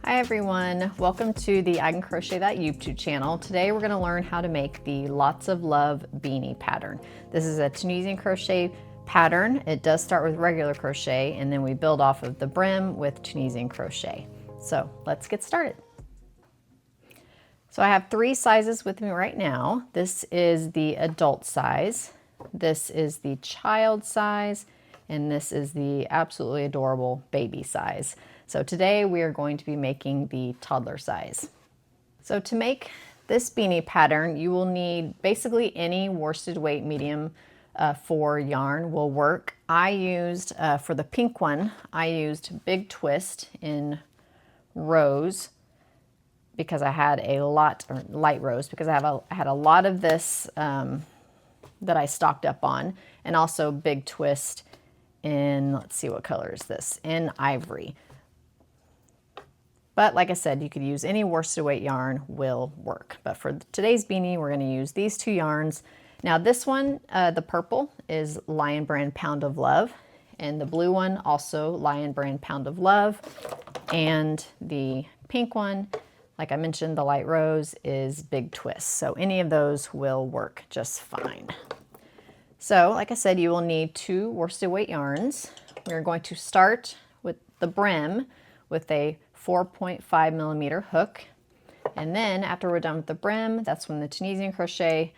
Hi everyone, welcome to the I Can Crochet That YouTube channel. Today we're going to learn how to make the Lots of Love Beanie pattern. This is a Tunisian crochet pattern. It does start with regular crochet and then we build off of the brim with Tunisian crochet. So let's get started. So I have three sizes with me right now. This is the adult size, this is the child size, and this is the absolutely adorable baby size. So today we are going to be making the toddler size. So to make this beanie pattern, you will need basically any worsted weight medium 4 yarn will work. I used, for the pink one, I used Big Twist in rose because I had a lot, or light rose, because I had a lot of this that I stocked up on, and also Big Twist in, let's see, what color is this? In ivory. But like I said, you could use any worsted weight yarn will work. But for today's beanie, we're going to use these two yarns. Now this one, the purple, is Lion Brand Pound of Love. And the blue one, also Lion Brand Pound of Love. And the pink one, like I mentioned, the light rose, is Big Twist. So any of those will work just fine. So like I said, you will need 2 worsted weight yarns. We're going to start with the brim with a 4.5 millimeter hook. And then after we're done with the brim, that's when the Tunisian crochet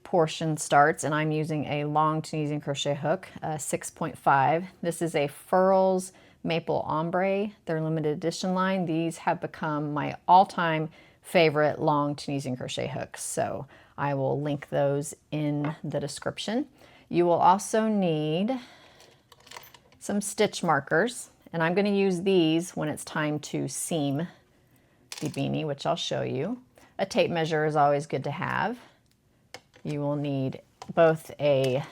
portion starts. And I'm using a long Tunisian crochet hook, 6.5. This is a Furls Maple Ombre, their limited edition line. These have become my all-time favorite long Tunisian crochet hooks. So I will link those in the description. You will also need some stitch markers. And I'm going to use these when it's time to seam the beanie, which I'll show you. A tape measure is always good to have. You will need both a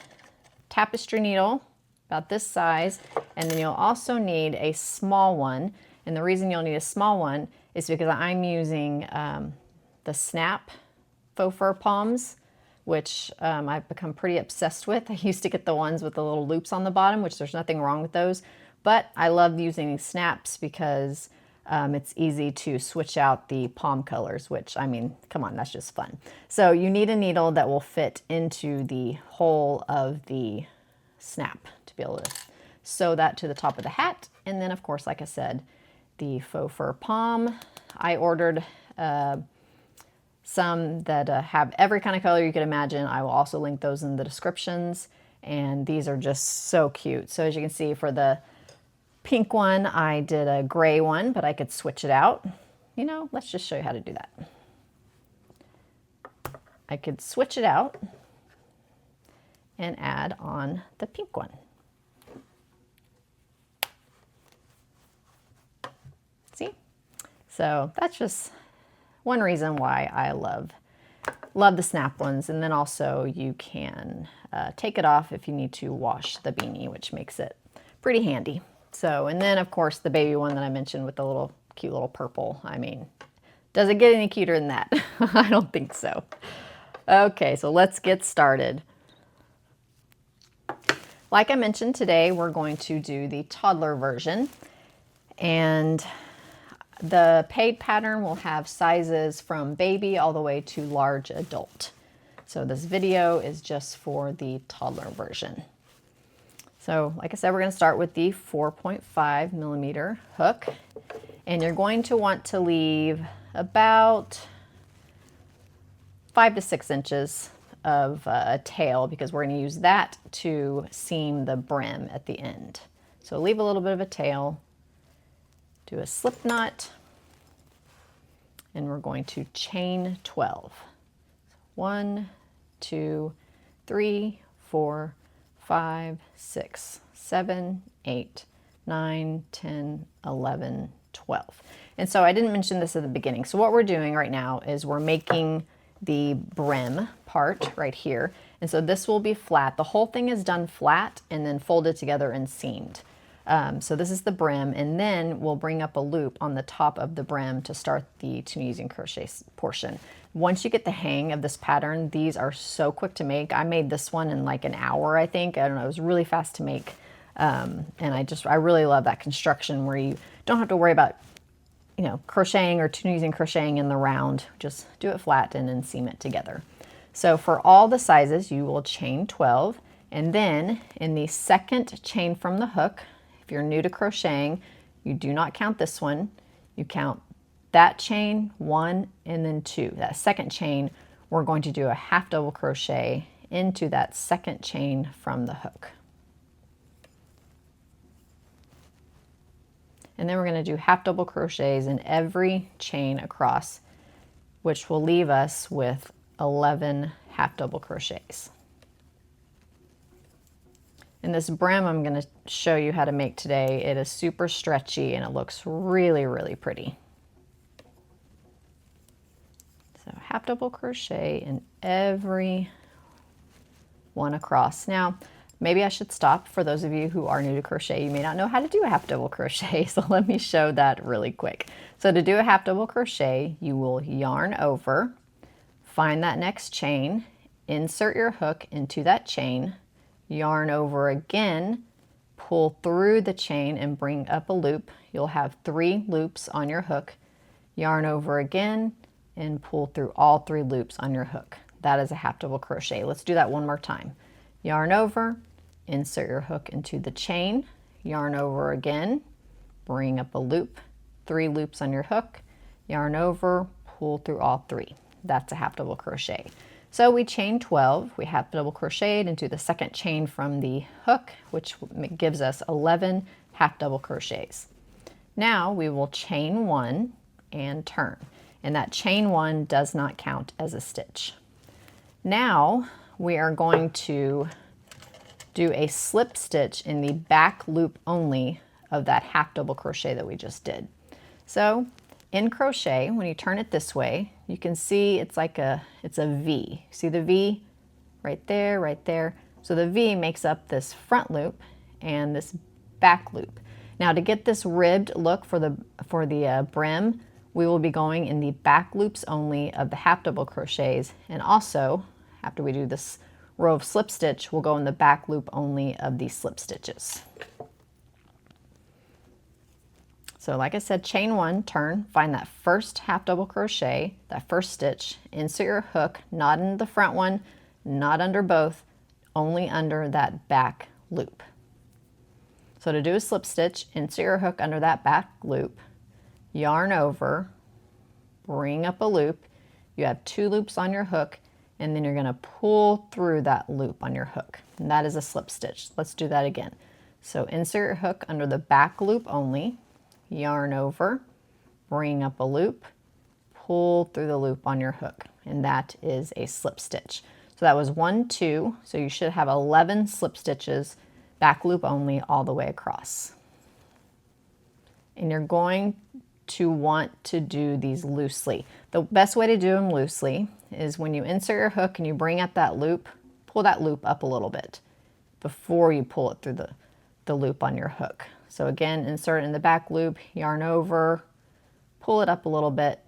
tapestry needle, about this size, and then you'll also need a small one. And the reason you'll need a small one is because I'm using the Snap faux fur poms, which I've become pretty obsessed with. I used to get the ones with the little loops on the bottom, which there's nothing wrong with those. But I love using these snaps because it's easy to switch out the pom colors, which, I mean, come on, that's just fun. So you need a needle that will fit into the hole of the snap to be able to sew that to the top of the hat. And then, of course, like I said, the faux fur pom. I ordered some that have every kind of color you could imagine. I will also link those in the descriptions. And these are just so cute. So as you can see, for the pink one, I did a gray one, but I could switch it out. You know, let's just show you how to do that. I could switch it out and add on the pink one. See? So that's just one reason why I love the snap ones. And then also you can take it off if you need to wash the beanie, which makes it pretty handy. So, and then of course the baby one that I mentioned with the little cute little purple. I mean, does it get any cuter than that? I don't think so. Okay, so let's get started. Like I mentioned, today we're going to do the toddler version, and the paid pattern will have sizes from baby all the way to large adult. So this video is just for the toddler version. So like I said, we're going to start with the 4.5 millimeter hook, and you're going to want to leave about 5 to 6 inches of a tail, because we're going to use that to seam the brim at the end. So leave a little bit of a tail, do a slip knot, and we're going to chain 12. 1, 2, 3, 4, 5, 6, 7, 8, 9, 10, 11, 12. And so I didn't mention this at the beginning. So what we're doing right now is we're making the brim part right here. And so this will be flat. The whole thing is done flat and then folded together and seamed. So this is the brim, and then we'll bring up a loop on the top of the brim to start the Tunisian crochet portion. Once you get the hang of this pattern, these are so quick to make. I made this one in like an hour, I think. I don't know, it was really fast to make. And I really love that construction where you don't have to worry about you know, crocheting or Tunisian crocheting in the round, just do it flat and then seam it together. So for all the sizes, you will chain 12, and then in the second chain from the hook, if you're new to crocheting, you do not count this one. You count that chain, 1 and then 2. That second chain, we're going to do a half double crochet into that second chain from the hook. And then we're going to do half double crochets in every chain across, which will leave us with 11 half double crochets. And this brim I'm going to show you how to make today. It is super stretchy and it looks really, really pretty. So half double crochet in every one across. Now, maybe I should stop. For those of you who are new to crochet, you may not know how to do a half double crochet, so let me show that really quick. So to do a half double crochet, you will yarn over, find that next chain, insert your hook into that chain, yarn over again, pull through the chain and bring up a loop. You'll have 3 loops on your hook, yarn over again, and pull through all 3 loops on your hook. That is a half double crochet. Let's do that one more time. Yarn over, insert your hook into the chain, yarn over again, bring up a loop, 3 loops on your hook, yarn over, pull through all 3. That's a half double crochet. So we chain 12, we half double crocheted into the second chain from the hook, which gives us 11 half double crochets. Now we will chain 1 and turn, and that chain 1 does not count as a stitch. Now we are going to do a slip stitch in the back loop only of that half double crochet that we just did. So in crochet, when you turn it this way, you can see it's like it's a V. See the V right there, right there. So the V makes up this front loop and this back loop. Now to get this ribbed look for the brim, we will be going in the back loops only of the half double crochets, and also after we do this row of slip stitch, we'll go in the back loop only of these slip stitches. So like I said, chain 1, turn, find that first half double crochet, that first stitch, insert your hook, not in the front one, not under both, only under that back loop. So to do a slip stitch, insert your hook under that back loop, yarn over, bring up a loop, you have 2 loops on your hook, and then you're going to pull through that loop on your hook, and that is a slip stitch. Let's do that again. So insert your hook under the back loop only, yarn over, bring up a loop, pull through the loop on your hook, and that is a slip stitch. So that was 1, 2, so you should have 11 slip stitches, back loop only, all the way across. And you're going to want to do these loosely. The best way to do them loosely is when you insert your hook and you bring up that loop, pull that loop up a little bit before you pull it through the loop on your hook. So again, insert it in the back loop, yarn over, pull it up a little bit,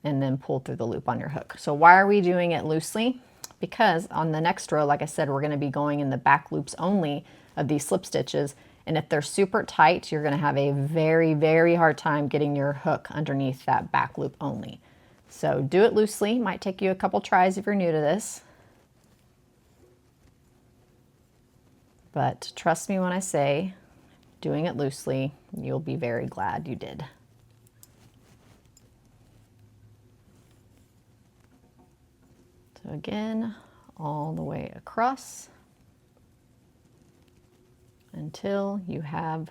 and then pull through the loop on your hook. So why are we doing it loosely? Because on the next row, like I said, we're going to be going in the back loops only of these slip stitches, and if they're super tight, you're going to have a very, very hard time getting your hook underneath that back loop only. So do it loosely. Might take you a couple tries if you're new to this. But trust me when I say, doing it loosely, you'll be very glad you did. So again, all the way across until you have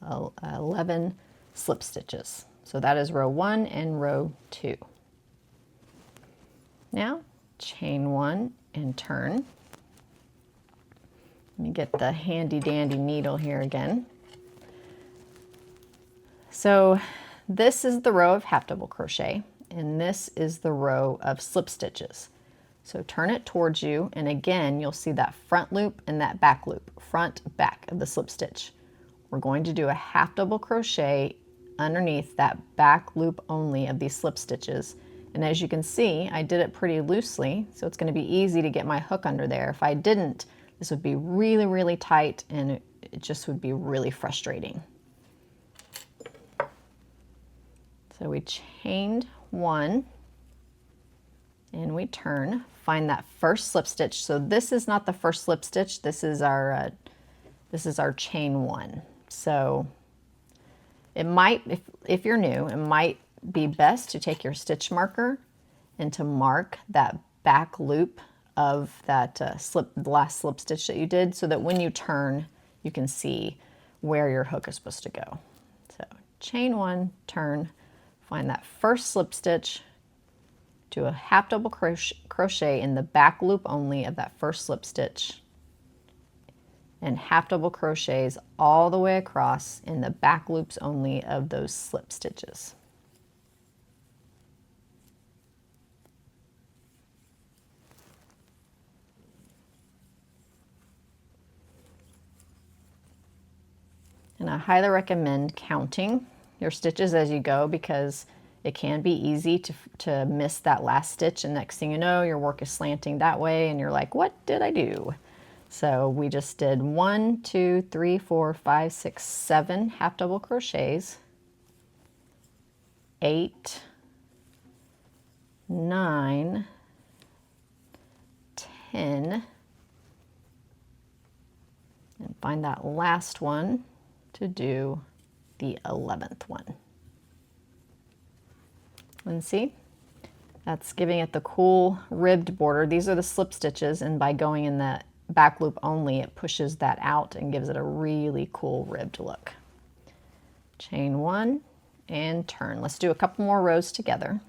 11 slip stitches. So that is row 1 and row 2. Now chain 1 and turn. Let me get the handy dandy needle here again. So this is the row of half double crochet, and this is the row of slip stitches. So turn it towards you, and again you'll see that front loop and that back loop, front back of the slip stitch. We're going to do a half double crochet underneath that back loop only of these slip stitches, and as you can see, I did it pretty loosely, so it's going to be easy to get my hook under there. If I didn't, this would be really, really tight, and it just would be really frustrating. So we chained 1 and we turn, find that first slip stitch. So this is not the first slip stitch, this is our chain 1. So it might, if you're new, it might be best to take your stitch marker and to mark that back loop of that the last slip stitch that you did, so that when you turn, you can see where your hook is supposed to go. So chain 1, turn, find that first slip stitch, do a half double crochet in the back loop only of that first slip stitch, and half double crochets all the way across in the back loops only of those slip stitches. And I highly recommend counting your stitches as you go, because it can be easy to miss that last stitch, and next thing you know, your work is slanting that way and you're like, what did I do? So we just did 1, 2, 3, 4, 5, 6, 7 half double crochets, 8, 9, 10, and find that last one to do the 11th one. And see, that's giving it the cool ribbed border. These are the slip stitches, and by going in the back loop only, it pushes that out and gives it a really cool ribbed look. Chain 1 and turn. Let's do a couple more rows together.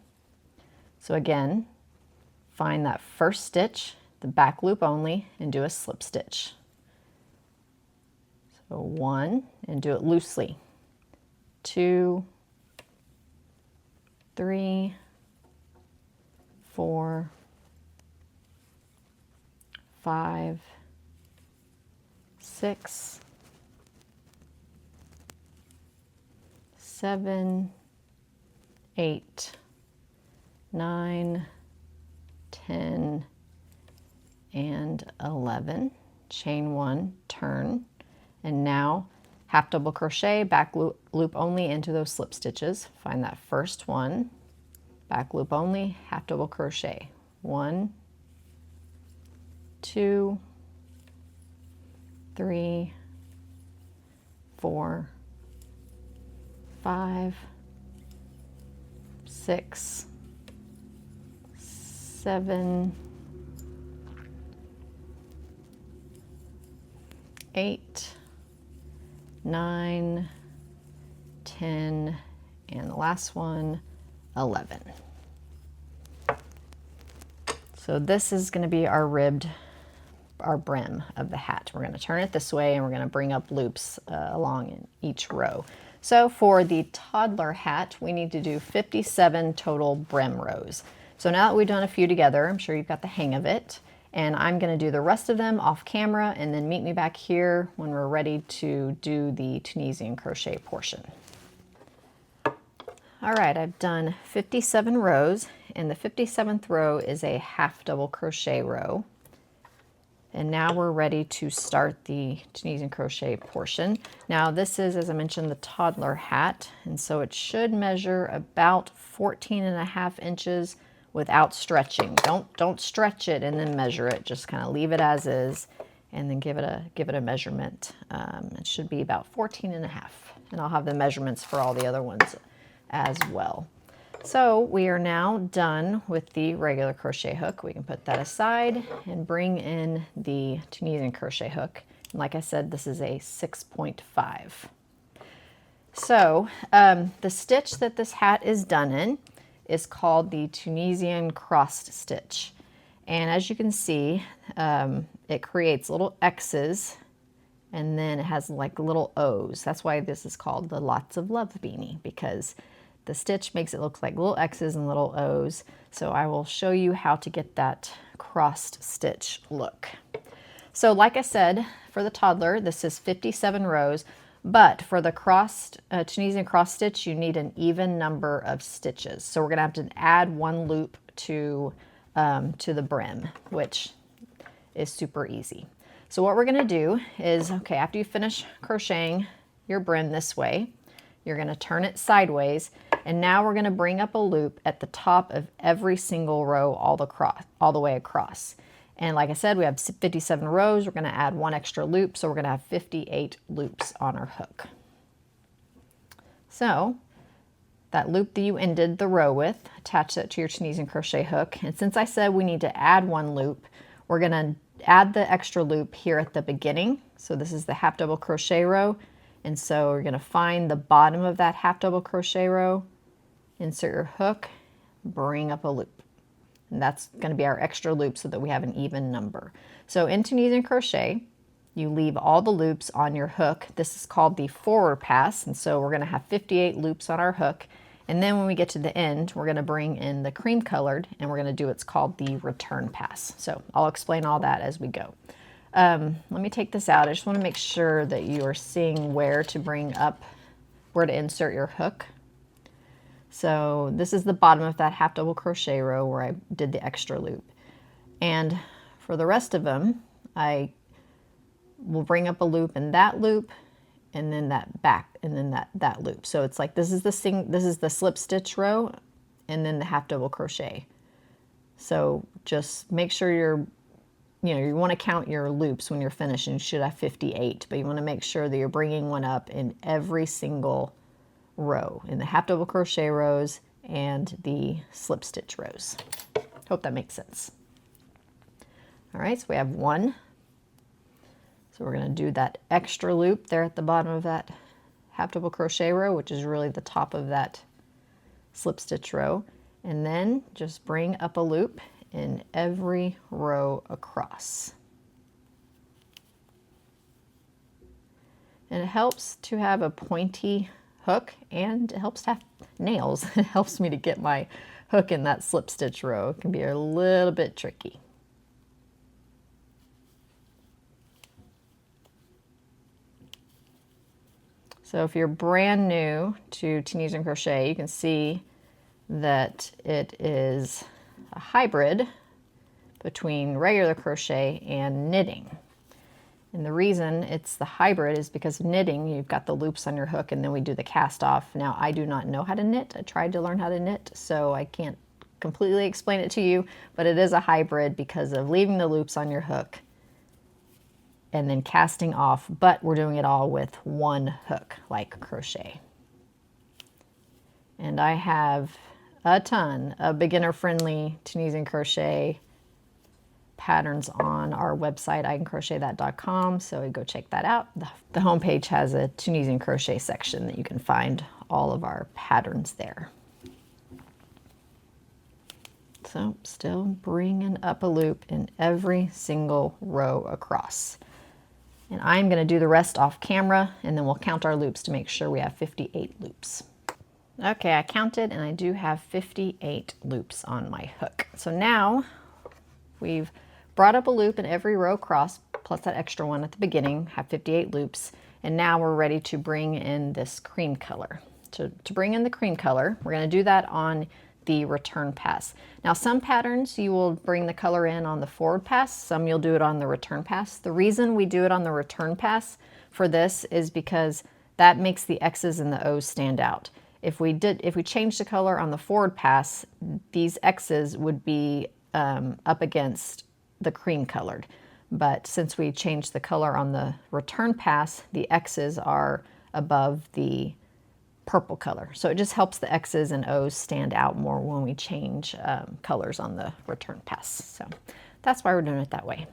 So again, find that first stitch, the back loop only, and do a slip stitch. So 1, and do it loosely. 2, 3, 4, 5, 6, 7, 8, 9, 10, and 11. Chain 1, turn, and now half double crochet, back loop only into those slip stitches. Find that first one, back loop only, half double crochet. 1, 2, 3, 4, 5, 6, 7, 8, 9, 10, and the last one, 11. So this is going to be our brim of the hat. We're going to turn it this way, and we're going to bring up loops along in each row. So for the toddler hat, we need to do 57 total brim rows. So now that we've done a few together, I'm sure you've got the hang of it. And I'm going to do the rest of them off camera, and then meet me back here when we're ready to do the Tunisian crochet portion. All right, I've done 57 rows, and the 57th row is a half double crochet row. And now we're ready to start the Tunisian crochet portion. Now this is, as I mentioned, the toddler hat, and so it should measure about 14.5 inches without stretching. Don't stretch it and then measure it. Just kind of leave it as is, and then give it a measurement. It should be about 14.5, and I'll have the measurements for all the other ones as well. So we are now done with the regular crochet hook. We can put that aside and bring in the Tunisian crochet hook. And like I said, this is a 6.5. So the stitch that this hat is done in is called the Tunisian Crossed Stitch. And as you can see, it creates little X's, and then it has like little O's. That's why this is called the Lots of Love Beanie, because the stitch makes it look like little X's and little O's. So I will show you how to get that crossed stitch look. So like I said, for the toddler, this is 57 rows, but for the Tunisian cross stitch, you need an even number of stitches. So we're gonna have to add 1 loop to the brim, which is super easy. So what we're gonna do is, okay, after you finish crocheting your brim this way, you're gonna turn it sideways, And now we're going to bring up a loop at the top of every single row all the way across. And like I said, we have 57 rows. We're going to add one extra loop, so we're going to have 58 loops on our hook. So that loop that you ended the row with, attach that to your Tunisian crochet hook. And since I said we need to add one loop, we're going to add the extra loop here at the beginning. So this is the half double crochet row. And so we're going to find the bottom of that half double crochet row, insert your hook, bring up a loop. And that's going to be our extra loop so that we have an even number. So in Tunisian crochet, you leave all the loops on your hook. This is called the forward pass. And so we're going to have 58 loops on our hook. And then when we get to the end, we're going to bring in the cream colored and we're going to do what's called the return pass. So I'll explain all that as we go. Let me take this out. I just want to make sure that you are seeing where to bring up, where to insert your hook. So this is the bottom of that half double crochet row where I did the extra loop. And for the rest of them, I will bring up a loop in that loop and then that back and then that loop. So it's like this is the slip stitch row and then the half double crochet. So just make sure you want to count your loops when you're finished, and you should have 58, but you want to make sure that you're bringing one up in every single row, in the half double crochet rows and the slip stitch rows. Hope that makes sense. All right, so we have one. So we're going to do that extra loop there at the bottom of that half double crochet row, which is really the top of that slip stitch row, and then just bring up a loop in every row across. And it helps to have a pointy hook, and it helps to have nails. It helps me to get my hook in that slip stitch row. It can be a little bit tricky. So if you're brand new to Tunisian crochet, you can see that it is a hybrid between regular crochet and knitting. And the reason it's the hybrid is because knitting, you've got the loops on your hook and then we do the cast off. Now, I do not know how to knit. I tried to learn how to knit, so I can't completely explain it to you, but it is a hybrid because of leaving the loops on your hook and then casting off, but we're doing it all with one hook, like crochet. And I have a ton of beginner-friendly Tunisian crochet patterns on our website, icancrochethat.com, so go check that out. The homepage has a Tunisian crochet section that you can find all of our patterns there. So still bringing up a loop in every single row across. And I'm going to do the rest off camera, and then we'll count our loops to make sure we have 58 loops. Okay, I counted and I do have 58 loops on my hook. So now we've brought up a loop in every row across, plus that extra one at the beginning, have 58 loops. And now we're ready to bring in this cream color. To bring in the cream color, we're going to do that on the return pass. Now some patterns you will bring the color in on the forward pass, some you'll do it on the return pass. The reason we do it on the return pass for this is because that makes the X's and the O's stand out. If we changed the color on the forward pass, these X's would be up against the cream colored. But since we changed the color on the return pass, the X's are above the purple color. So it just helps the X's and O's stand out more when we change colors on the return pass. So that's why we're doing it that way.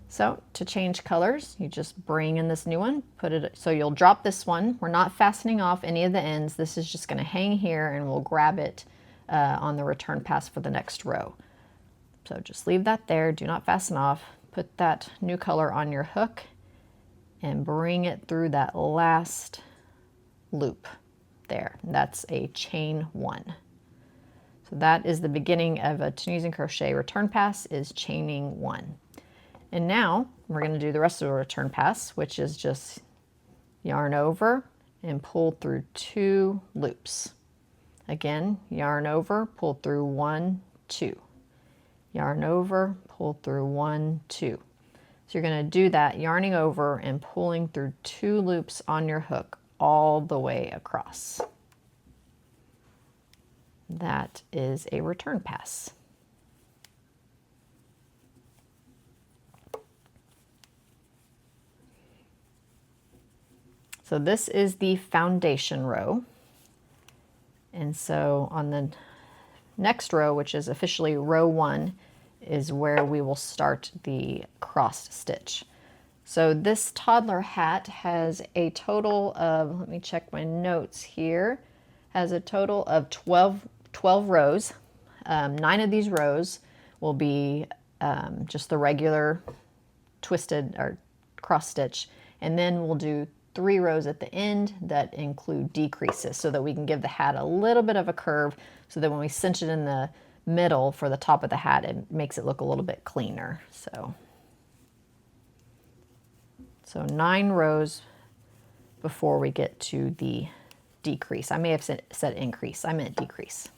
So to change colors, you just bring in this new one, put it, so you'll drop this one. We're not fastening off any of the ends. This is just going to hang here and we'll grab it on the return pass for the next row. So just leave that there, do not fasten off. Put that new color on your hook and bring it through that last loop there. That's a chain one. So that is the beginning of a Tunisian crochet return pass, is chaining one. And now we're going to do the rest of the return pass, which is just yarn over and pull through 2 loops. Again, yarn over, pull through 1, 2. Yarn over, pull through 1, 2. So you're going to do that yarning over and pulling through 2 loops on your hook all the way across. that is a return pass. So this is the foundation row. And so on the next row, which is officially row 1, is where we will start the crossed stitch. So this toddler hat has a total of, let me check my notes here, has a total of 12 rows. 9 of these rows will be just the regular twisted or cross stitch, and then we'll do 3 rows at the end that include decreases so that we can give the hat a little bit of a curve so that when we cinch it in the middle for the top of the hat, it makes it look a little bit cleaner. So 9 rows before we get to the decrease. I may have said increase. I meant decrease.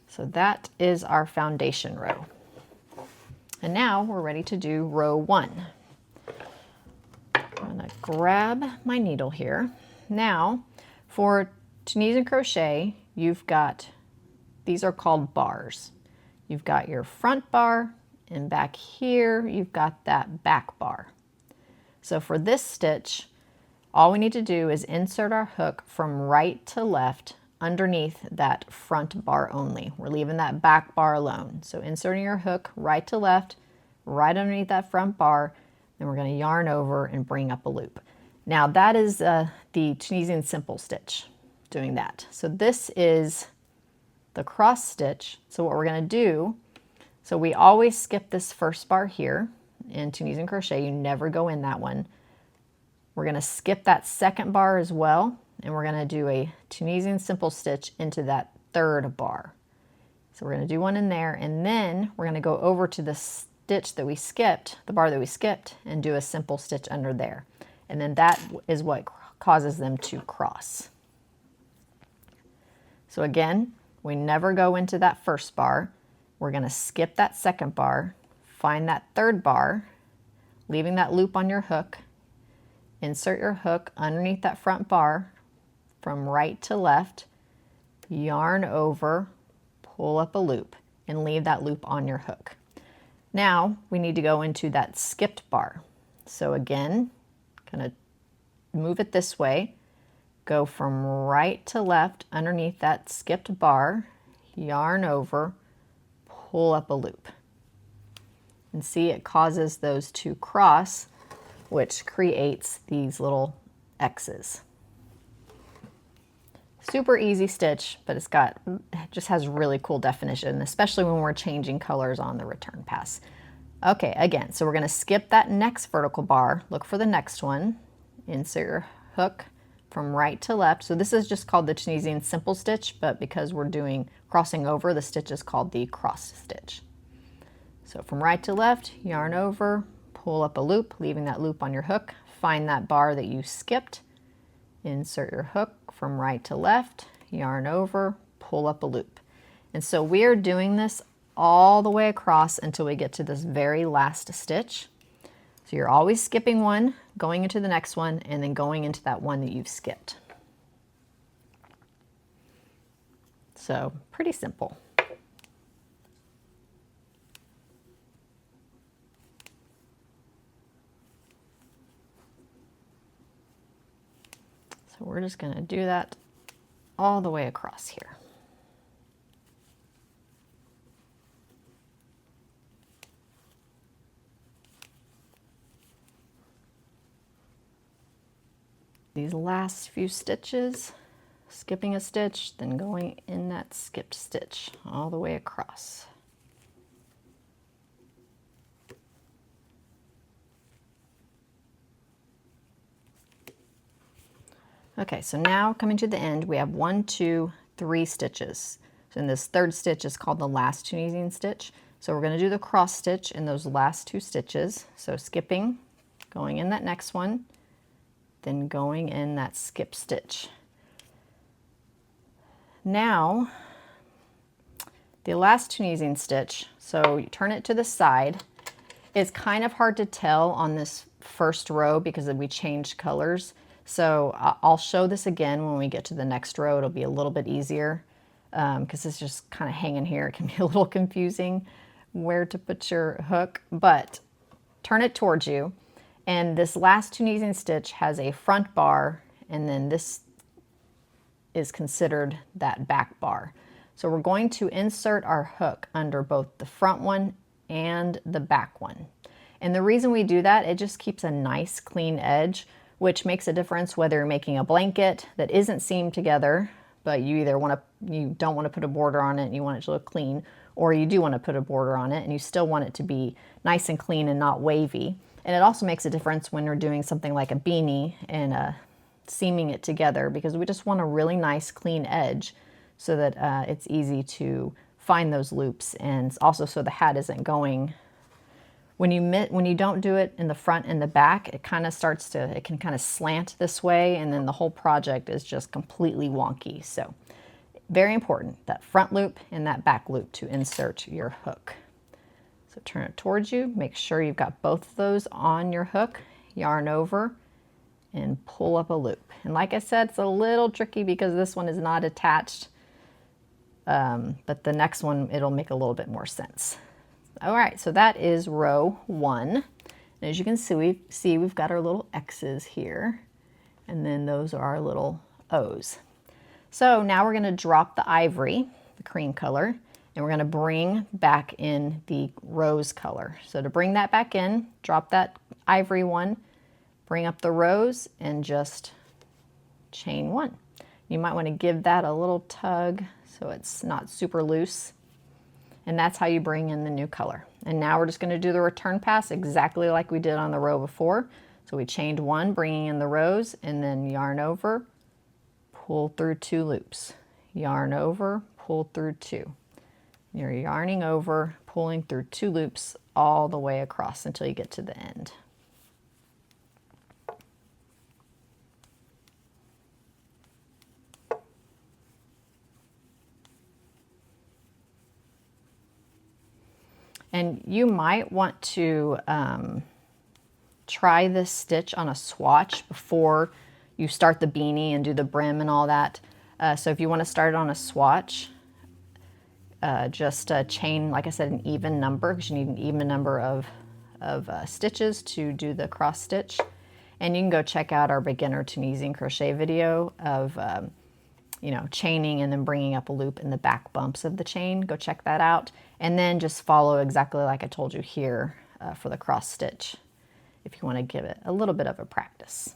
So that is our foundation row. And now we're ready to do row 1. I'm going to grab my needle here. Now for Tunisian crochet, you've got, these are called bars. You've got your front bar, and back here you've got that back bar. So for this stitch, all we need to do is insert our hook from right to left underneath that front bar only. We're leaving that back bar alone. So inserting your hook right to left, right underneath that front bar, then we're going to yarn over and bring up a loop. Now that is the Tunisian simple stitch, doing that. So this is the cross stitch. So what we're going to do, so we always skip this first bar here in Tunisian crochet. You never go in that one. We're going to skip that second bar as well, and we're going to do a Tunisian simple stitch into that third bar. So we're going to do one in there, and then we're going to go over to the stitch that we skipped, the bar that we skipped, and do a simple stitch under there. And then that is what causes them to cross. So again, we never go into that first bar. We're going to skip that second bar, find that third bar, leaving that loop on your hook, insert your hook underneath that front bar from right to left, yarn over, pull up a loop, and leave that loop on your hook. Now we need to go into that skipped bar. So again, kind of move it this way, go from right to left underneath that skipped bar, yarn over, pull up a loop. And see, it causes those to cross, which creates these little X's. Super easy stitch, but it just has really cool definition, especially when we're changing colors on the return pass. Okay, again, so we're going to skip that next vertical bar, look for the next one, insert your hook from right to left. So this is just called the Tunisian simple stitch, but because we're doing crossing over, the stitch is called the cross stitch. So from right to left, yarn over, pull up a loop, leaving that loop on your hook, find that bar that you skipped, insert your hook from right to left, yarn over, pull up a loop. And so we are doing this all the way across until we get to this very last stitch. So you're always skipping one, going into the next one, and then going into that one that you've skipped. So pretty simple. So we're just going to do that all the way across here. These last few stitches, skipping a stitch, then going in that skipped stitch all the way across. Okay, so now coming to the end, we have 1, 2, 3 stitches. So in this third stitch is called the last Tunisian stitch. So we're going to do the cross stitch in those last 2 stitches. So skipping, going in that next one, then going in that skip stitch. Now, the last Tunisian stitch, so you turn it to the side. It's kind of hard to tell on this first row because we changed colors. So I'll show this again when we get to the next row. It'll be a little bit easier because it's just kind of hanging here. It can be a little confusing where to put your hook, but turn it towards you. And this last Tunisian stitch has a front bar, and then this is considered that back bar. So we're going to insert our hook under both the front one and the back one. And the reason we do that, it just keeps a nice clean edge, which makes a difference whether you're making a blanket that isn't seamed together, but you don't want to put a border on it and you want it to look clean, or you do want to put a border on it and you still want it to be nice and clean and not wavy. And it also makes a difference when you're doing something like a beanie and seaming it together, because we just want a really nice clean edge so that it's easy to find those loops, and also so the hat isn't going. When you don't do it in the front and the back, it can kind of slant this way, and then the whole project is just completely wonky. So very important, that front loop and that back loop to insert your hook. So turn it towards you, make sure you've got both of those on your hook, yarn over, and pull up a loop. And like I said, it's a little tricky because this one is not attached, but the next one, it'll make a little bit more sense. All right, so that is row 1. And as you can see, we've got our little X's here, and then those are our little O's. So now we're going to drop the ivory, the cream color, and we're going to bring back in the rose color. So to bring that back in, drop that ivory one, bring up the rose, and just chain 1. You might want to give that a little tug so it's not super loose. And that's how you bring in the new color. And now we're just going to do the return pass exactly like we did on the row before. So we chained 1, bringing in the rose, and then yarn over, pull through 2 loops. Yarn over, pull through 2. You're yarning over, pulling through 2 loops all the way across until you get to the end. And you might want to try this stitch on a swatch before you start the beanie and do the brim and all that. So if you want to start it on a swatch, just chain, like I said, an even number, because you need an even number of stitches to do the cross stitch. And you can go check out our beginner Tunisian crochet video of chaining and then bringing up a loop in the back bumps of the chain. Go check that out. And then just follow exactly like I told you here for the cross stitch, if you want to give it a little bit of a practice.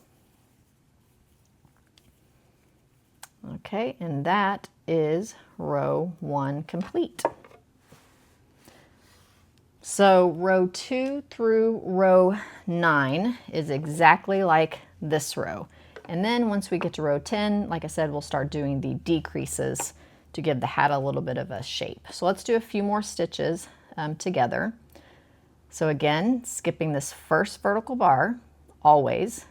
Okay, and that is row 1 complete. So row 2 through row 9 is exactly like this row. And then once we get to row 10, like I said, we'll start doing the decreases to give the hat a little bit of a shape. So let's do a few more stitches together. So again, skipping this first vertical bar, always.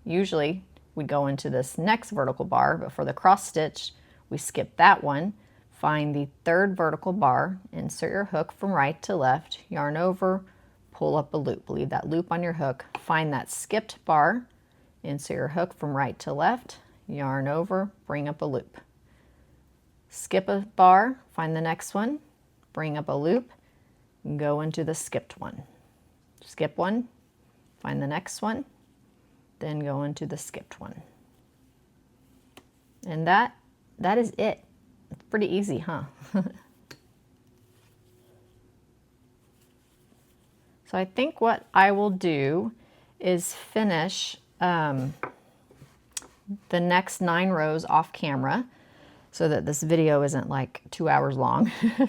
Usually we go into this next vertical bar, but for the cross stitch, we skip that one. Find the 3rd vertical bar, insert your hook from right to left, yarn over, pull up a loop. Leave that loop on your hook. Find that skipped bar, insert your hook from right to left, yarn over, bring up a loop. Skip a bar, find the next one, bring up a loop, go into the skipped one. Skip one, find the next one, then go into the skipped one. And that is it. It's pretty easy, huh? So I think what I will do is finish the next 9 rows off camera, so that this video isn't like 2 hours long.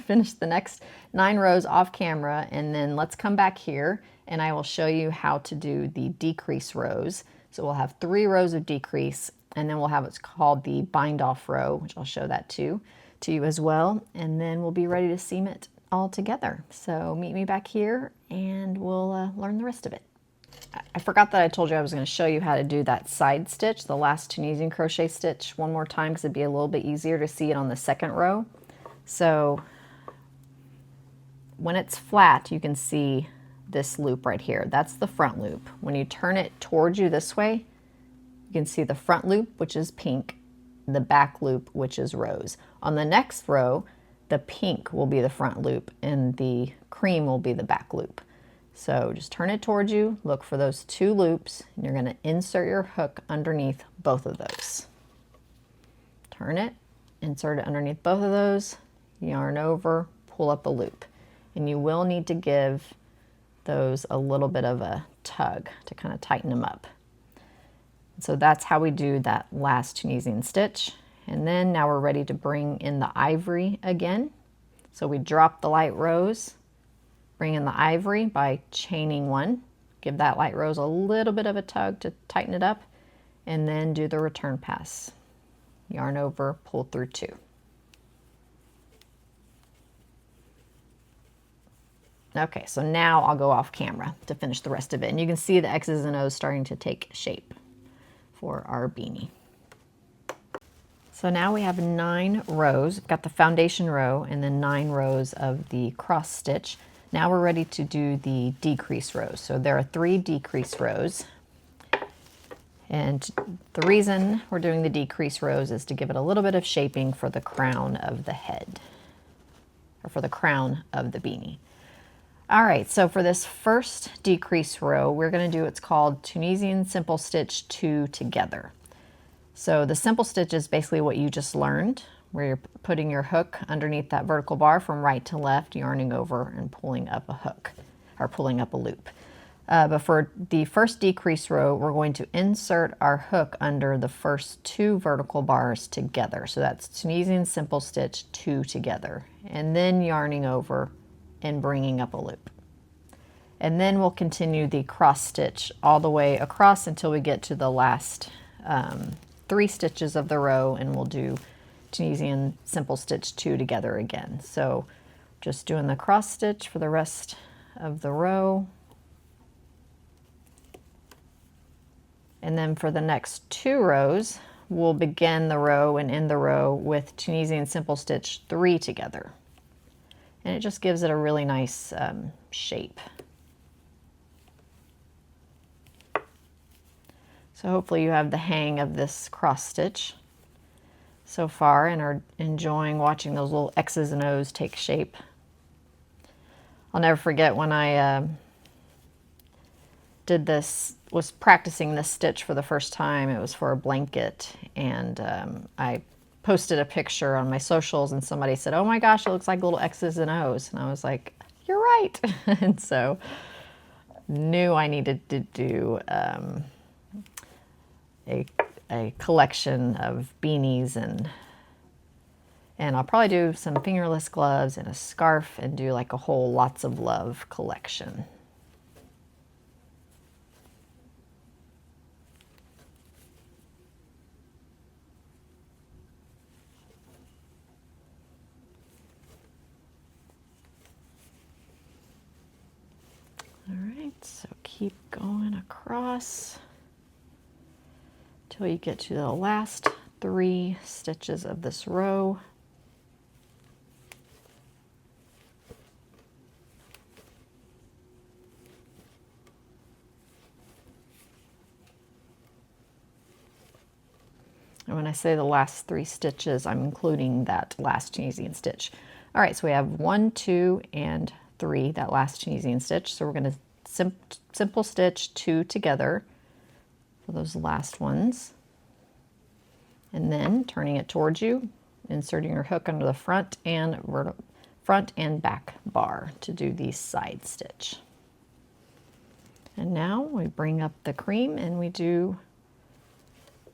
Finish the next 9 rows off camera, and then let's come back here and I will show you how to do the decrease rows. So we'll have 3 rows of decrease, and then we'll have what's called the bind off row, which I'll show that to you as well, and then we'll be ready to seam it all together. So meet me back here and we'll learn the rest of it. I forgot that I told you I was going to show you how to do that side stitch, the last Tunisian crochet stitch, one more time because it'd be a little bit easier to see it on the 2nd row. So when it's flat, you can see this loop right here. That's the front loop. When you turn it towards you this way, you can see the front loop, which is pink, the back loop, which is rose. On the next row, the pink will be the front loop and the cream will be the back loop. So just turn it towards you, look for those two loops, and you're going to insert your hook underneath both of those. Turn it, insert it underneath both of those, yarn over, pull up a loop. And you will need to give those a little bit of a tug to kind of tighten them up. So that's how we do that last Tunisian stitch. And then now we're ready to bring in the ivory again. So we drop the light rose, bring in the ivory by chaining one, give that light rose a little bit of a tug to tighten it up, and then do the return pass. Yarn over, pull through two. Okay, so now I'll go off camera to finish the rest of it. And you can see the X's and O's starting to take shape for our beanie. So now we have 9 rows. We've got the foundation row and then 9 rows of the cross stitch. Now we're ready to do the decrease rows. So there are 3 decrease rows. And the reason we're doing the decrease rows is to give it a little bit of shaping for the crown of the head, or for the crown of the beanie. All right, so for this first decrease row, we're going to do what's called Tunisian simple stitch 2 together. So the simple stitch is basically what you just learned, where you're putting your hook underneath that vertical bar from right to left, yarning over and pulling up a hook, or pulling up a loop. But for the first decrease row, we're going to insert our hook under the first 2 vertical bars together. So that's Tunisian simple stitch 2 together, and then yarning over and bringing up a loop. And then we'll continue the cross stitch all the way across until we get to the last 3 stitches of the row, and we'll do Tunisian simple stitch 2 together again. So just doing the cross stitch for the rest of the row. And then for the next 2 rows, we'll begin the row and end the row with Tunisian simple stitch 3 together. And it just gives it a really nice shape. So hopefully you have the hang of this cross stitch so far and are enjoying watching those little X's and O's take shape. I'll never forget when I was practicing this stitch for the first time. It was for a blanket, and I posted a picture on my socials and somebody said, "Oh my gosh, it looks like little X's and O's." And I was like, "You're right." And so knew I needed to do a collection of beanies, and I'll probably do some fingerless gloves and a scarf and do like a whole Lots of Love collection. So keep going across till you get to the last 3 stitches of this row. And when I say the last 3 stitches, I'm including that last Tunisian stitch. All right, so we have 1, 2, and 3, that last Tunisian stitch. So we're going to simple stitch 2 together for those last ones, and then turning it towards you, inserting your hook under the front and back bar to do the side stitch. And now we bring up the cream and we do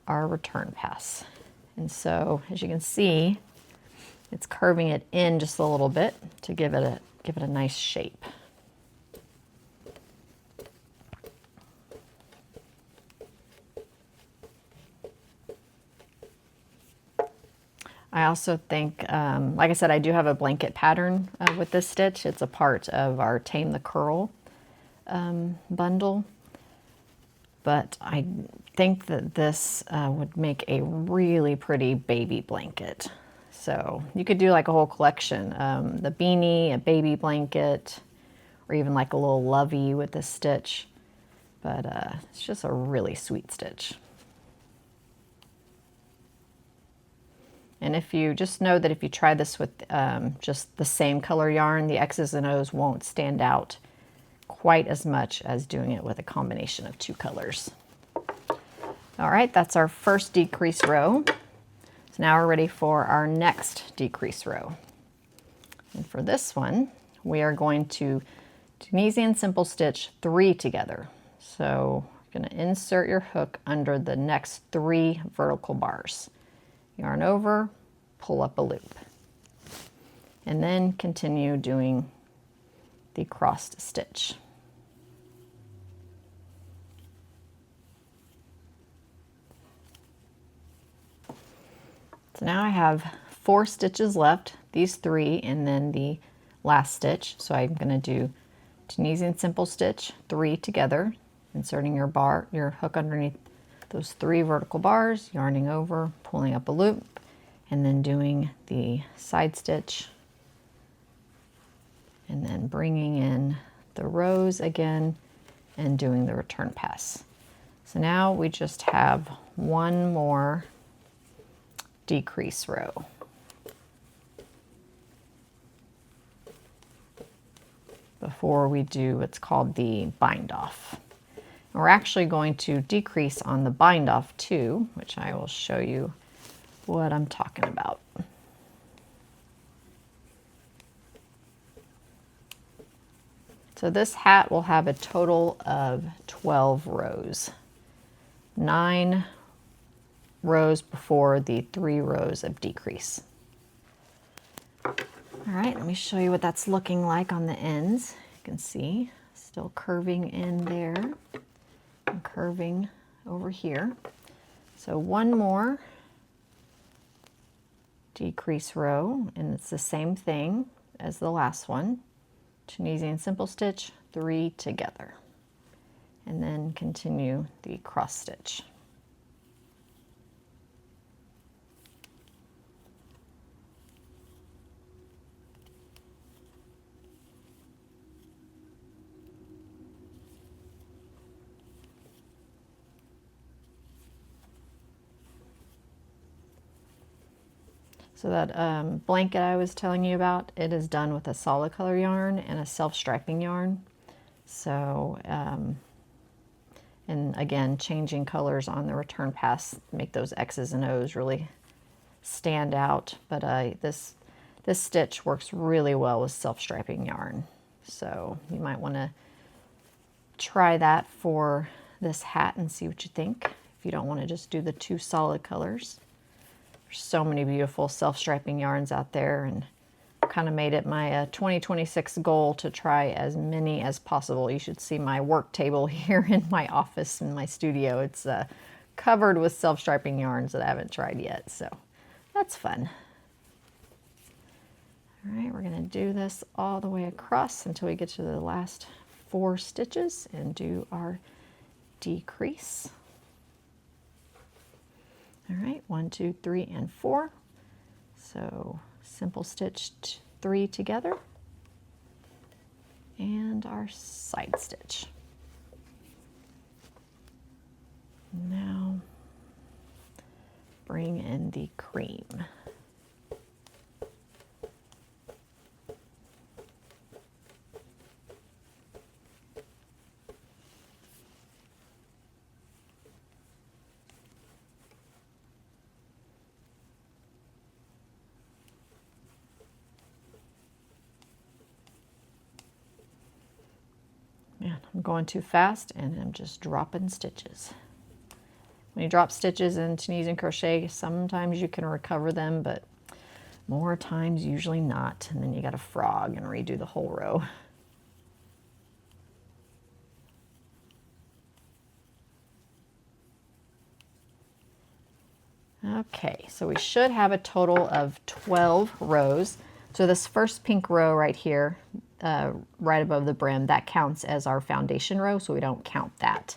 our return pass. And so as you can see, it's curving it in just a little bit to give it a nice shape. I also think, like I said, I do have a blanket pattern with this stitch. It's a part of our Tame the Curl bundle. But I think that this would make a really pretty baby blanket. So you could do like a whole collection. The beanie, a baby blanket, or even like a little lovey with this stitch. But it's just a really sweet stitch. And if you just know that if you try this with just the same color yarn, the X's and O's won't stand out quite as much as doing it with a combination of two colors. All right, that's our first decrease row. So now we're ready for our next decrease row. And for this one, we are going to Tunisian simple stitch 3 together. So you're going to insert your hook under the next 3 vertical bars. Yarn over, pull up a loop, and then continue doing the crossed stitch. So now I have 4 stitches left, these 3 and then the last stitch. So I'm going to do Tunisian simple stitch 3 together, inserting your hook underneath those 3 vertical bars, yarning over, pulling up a loop, and then doing the side stitch, and then bringing in the rows again and doing the return pass. So now we just have one more decrease row. Before we do what's called the bind off. We're actually going to decrease on the bind off too, which I will show you what I'm talking about. So this hat will have a total of 12 rows. 9 rows before the 3 rows of decrease. All right, let me show you what that's looking like on the ends. You can see still curving in there. Curving over here. So one more decrease row, and it's the same thing as the last one. Tunisian simple stitch 3 together, and then continue the cross stitch. So that blanket I was telling you about, it is done with a solid color yarn and a self-striping yarn. So, and again, changing colors on the return pass make those X's and O's really stand out. But this stitch works really well with self-striping yarn. So you might want to try that for this hat and see what you think, if you don't want to just do the 2 solid colors. So many beautiful self-striping yarns out there, and kind of made it my 2026 goal to try as many as possible. You should see my work table here in my office, in my studio. It's covered with self-striping yarns that I haven't tried yet, so that's fun. All right, we're going to do this all the way across until we get to the last 4 stitches and do our decrease. All right, 1, 2, 3, and 4. So simple stitched 3 together, and our side stitch. Now bring in the cream. Man, I'm going too fast and I'm just dropping stitches. When you drop stitches in Tunisian crochet, sometimes you can recover them, but more times usually not. And then you got to frog and redo the whole row. Okay, so we should have a total of 12 rows. So this first pink row right here, right above the brim, that counts as our foundation row, so we don't count that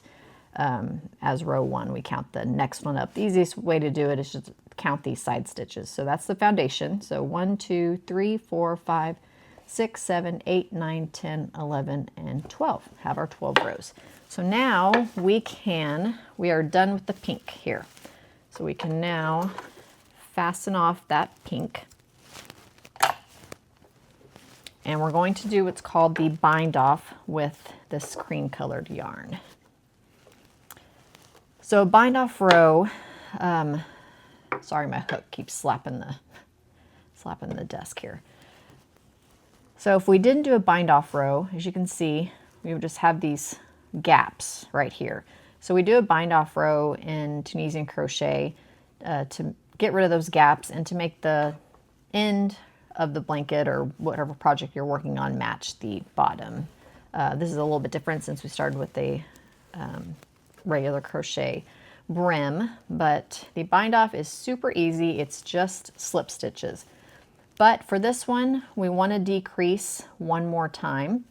as row 1. We count the next one up. The easiest way to do it is just count these side stitches. So that's the foundation. So 1, 2, 3, 4, 5, 6, 7, 8, 9, 10, 11, and 12. Have our 12 rows. So now we are done with the pink here. So we can now fasten off that pink. And we're going to do what's called the bind off with this cream colored yarn. So bind off row, sorry, my hook keeps slapping the desk here. So if we didn't do a bind off row, as you can see, we would just have these gaps right here. So we do a bind off row in Tunisian crochet to get rid of those gaps and to make the end of the blanket or whatever project you're working on match the bottom. This is a little bit different since we started with a regular crochet brim, but the bind off is super easy. It's just slip stitches. But for this one, we want to decrease one more time.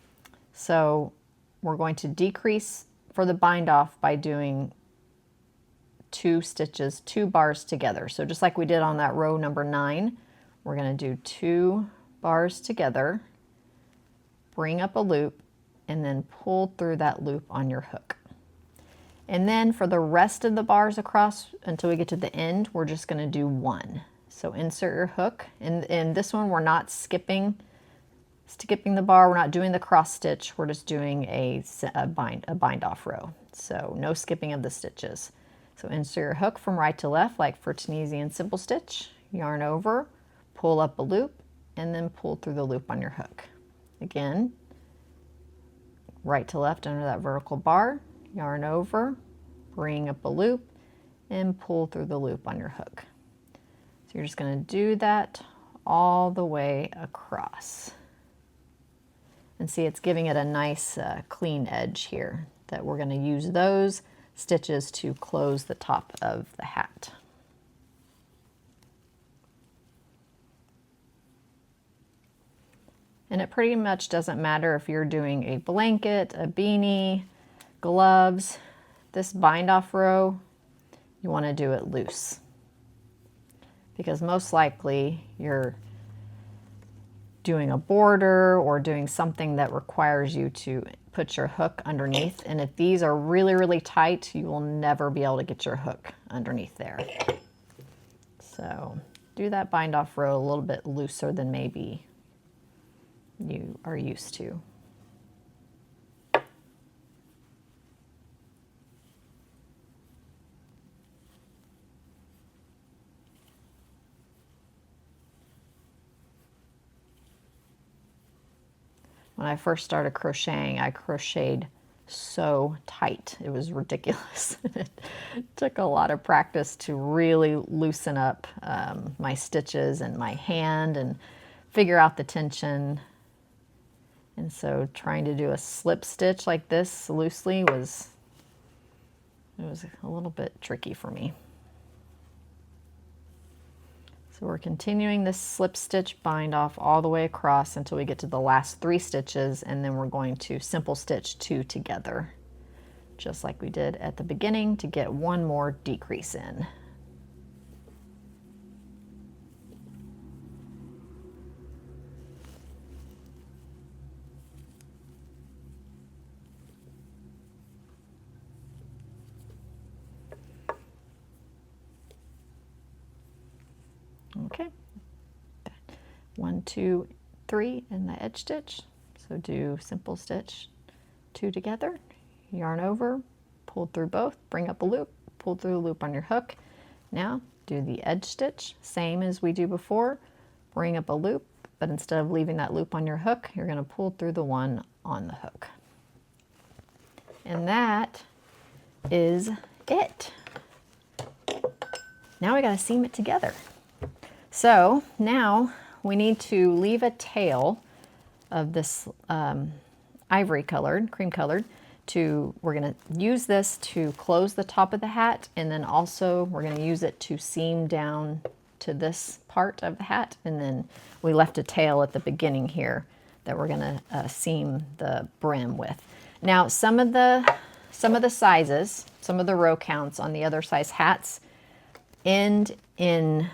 So we're going to decrease for the bind off by doing 2 stitches, 2 bars together. So just like we did on that row number 9, we're going to do 2 bars together, bring up a loop, and then pull through that loop on your hook. And then for the rest of the bars across until we get to the end, we're just going to do 1. So insert your hook. And this one, we're not skipping the bar. We're not doing the cross stitch. We're just doing a bind off row. So no skipping of the stitches. So insert your hook from right to left, like for Tunisian simple stitch, yarn over, pull up a loop, and then pull through the loop on your hook. Again, right to left under that vertical bar, yarn over, bring up a loop, and pull through the loop on your hook. So you're just going to do that all the way across. And see, it's giving it a nice clean edge here, that we're going to use those stitches to close the top of the hat. And it pretty much doesn't matter if you're doing a blanket, a beanie, gloves. This bind off row, you want to do it loose, because most likely you're doing a border or doing something that requires you to put your hook underneath. And if these are really, really tight, you will never be able to get your hook underneath there. So do that bind off row a little bit looser than maybe you are used to. When I first started crocheting, I crocheted so tight. It was ridiculous. It took a lot of practice to really loosen up my stitches and my hand and figure out the tension. And so trying to do a slip stitch like this loosely was a little bit tricky for me. So we're continuing this slip stitch bind off all the way across until we get to the last 3 stitches, and then we're going to simple stitch 2 together, just like we did at the beginning, to get one more decrease in. Okay, 1, 2, 3 in the edge stitch. So do simple stitch 2 together, yarn over, pull through both, bring up a loop, pull through a loop on your hook. Now do the edge stitch, same as we do before, bring up a loop, but instead of leaving that loop on your hook, you're going to pull through the one on the hook. And that is it. Now we got to seam it together. So now we need to leave a tail of this ivory colored, cream colored, we're going to use this to close the top of the hat, and then also we're going to use it to seam down to this part of the hat. And then we left a tail at the beginning here that we're going to seam the brim with. Now some of the sizes, some of the row counts on the other size hats end in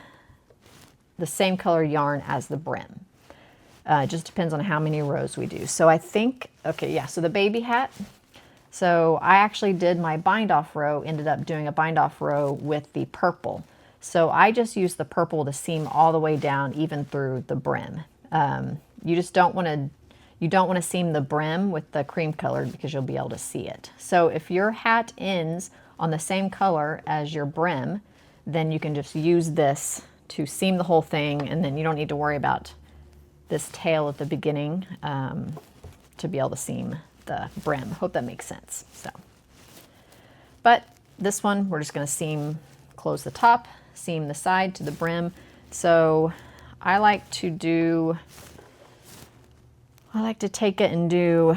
the same color yarn as the brim. It just depends on how many rows we do. So I think, okay, yeah, so the baby hat. So I actually did my bind off row, ended up doing a bind off row with the purple. So I just used the purple to seam all the way down, even through the brim. You just don't want to seam the brim with the cream colored because you'll be able to see it. So if your hat ends on the same color as your brim, then you can just use this to seam the whole thing, and then you don't need to worry about this tail at the beginning to be able to seam the brim. Hope that makes sense. So, but this one we're just going to seam, close the top, seam the side to the brim. So I like to take it and do,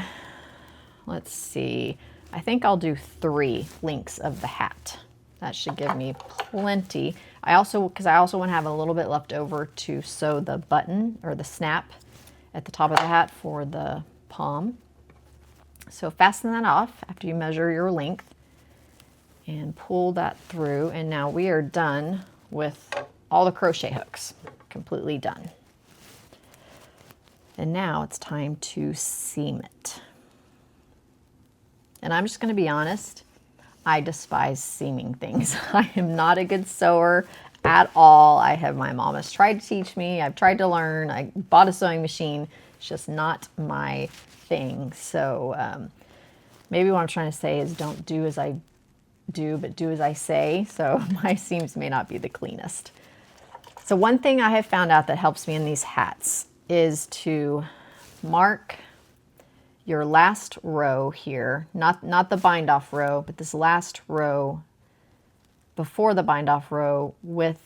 let's see, I think I'll do 3 links of the hat. That should give me plenty. Because I also want to have a little bit left over to sew the button or the snap at the top of the hat for the pom. So fasten that off after you measure your length and pull that through. And now we are done with all the crochet hooks, completely done. And now it's time to seam it. And I'm just going to be honest, I despise seaming things. I am not a good sewer at all. My mom has tried to teach me. I've tried to learn. I bought a sewing machine. It's just not my thing. So maybe what I'm trying to say is don't do as I do, but do as I say. So my seams may not be the cleanest. So one thing I have found out that helps me in these hats is to mark your last row here, not the bind off row, but this last row before the bind off row with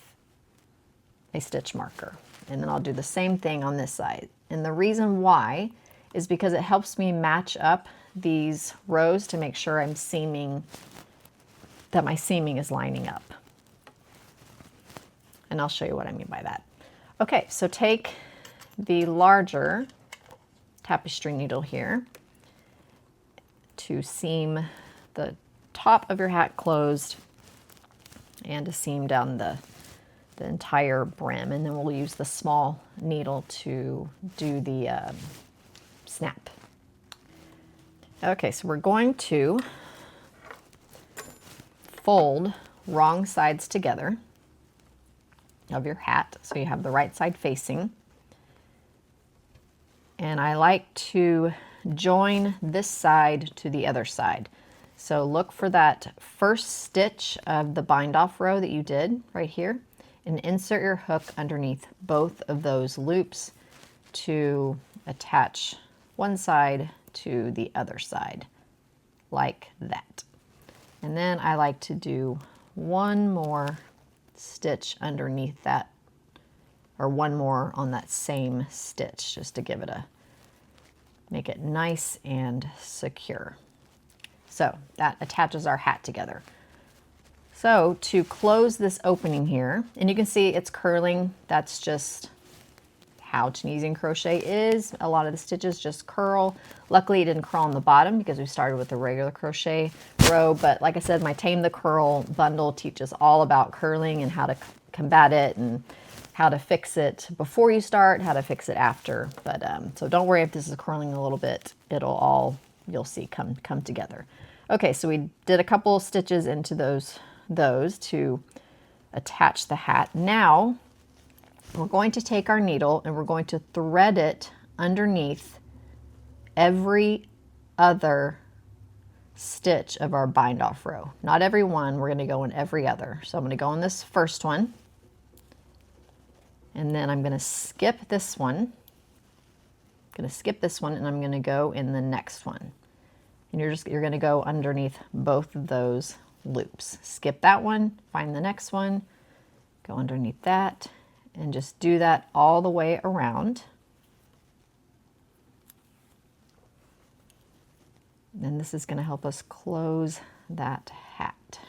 a stitch marker. And then I'll do the same thing on this side. And the reason why is because it helps me match up these rows to make sure I'm seaming, that my seaming is lining up. And I'll show you what I mean by that. Okay, so take the larger tapestry needle here to seam the top of your hat closed and to seam down the entire brim, and then we'll use the small needle to do the snap. Okay, so we're going to fold wrong sides together of your hat so you have the right side facing. And I like to join this side to the other side. So look for that first stitch of the bind off row that you did right here and insert your hook underneath both of those loops to attach one side to the other side like that. And then I like to do one more stitch underneath that, or one more on that same stitch, just to give it make it nice and secure. So that attaches our hat together. So to close this opening here, and you can see it's curling, that's just how Tunisian crochet is. A lot of the stitches just curl. Luckily it didn't curl on the bottom because we started with the regular crochet row, but like I said, my Tame the Curl bundle teaches all about curling and how to combat it and how to fix it before you start, how to fix it after. But so don't worry if this is curling a little bit, it'll all, you'll see, come together. Okay, so we did a couple stitches into those to attach the hat. Now we're going to take our needle and we're going to thread it underneath every other stitch of our bind off row. Not every one, we're going to go in every other. So I'm going to go in this first one, and then I'm going to skip this one. I'm going to skip this one, and I'm going to go in the next one. And you're going to go underneath both of those loops. Skip that one, find the next one, go underneath that, and just do that all the way around. And this is going to help us close that hat.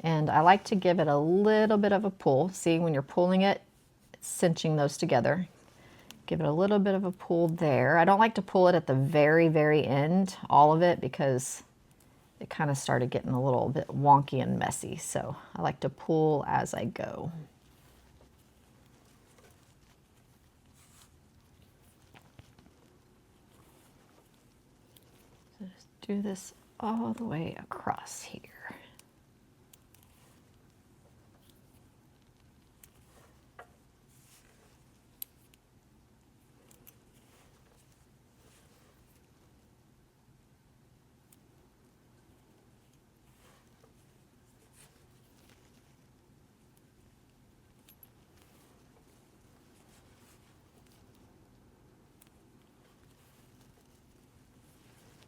And I like to give it a little bit of a pull. See, when you're pulling it, it's cinching those together. Give it a little bit of a pull there. I don't like to pull it at the very, very end, all of it, because it kind of started getting a little bit wonky and messy. So I like to pull as I go. do this all the way across here.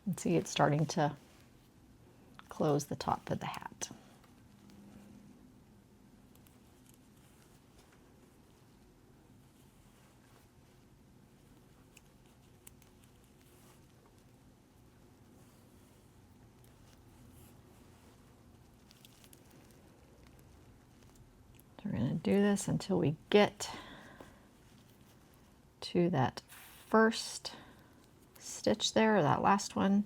And see, it's starting to close the top of the hat. So we're going to do this until we get to that first stitch there, or that last one.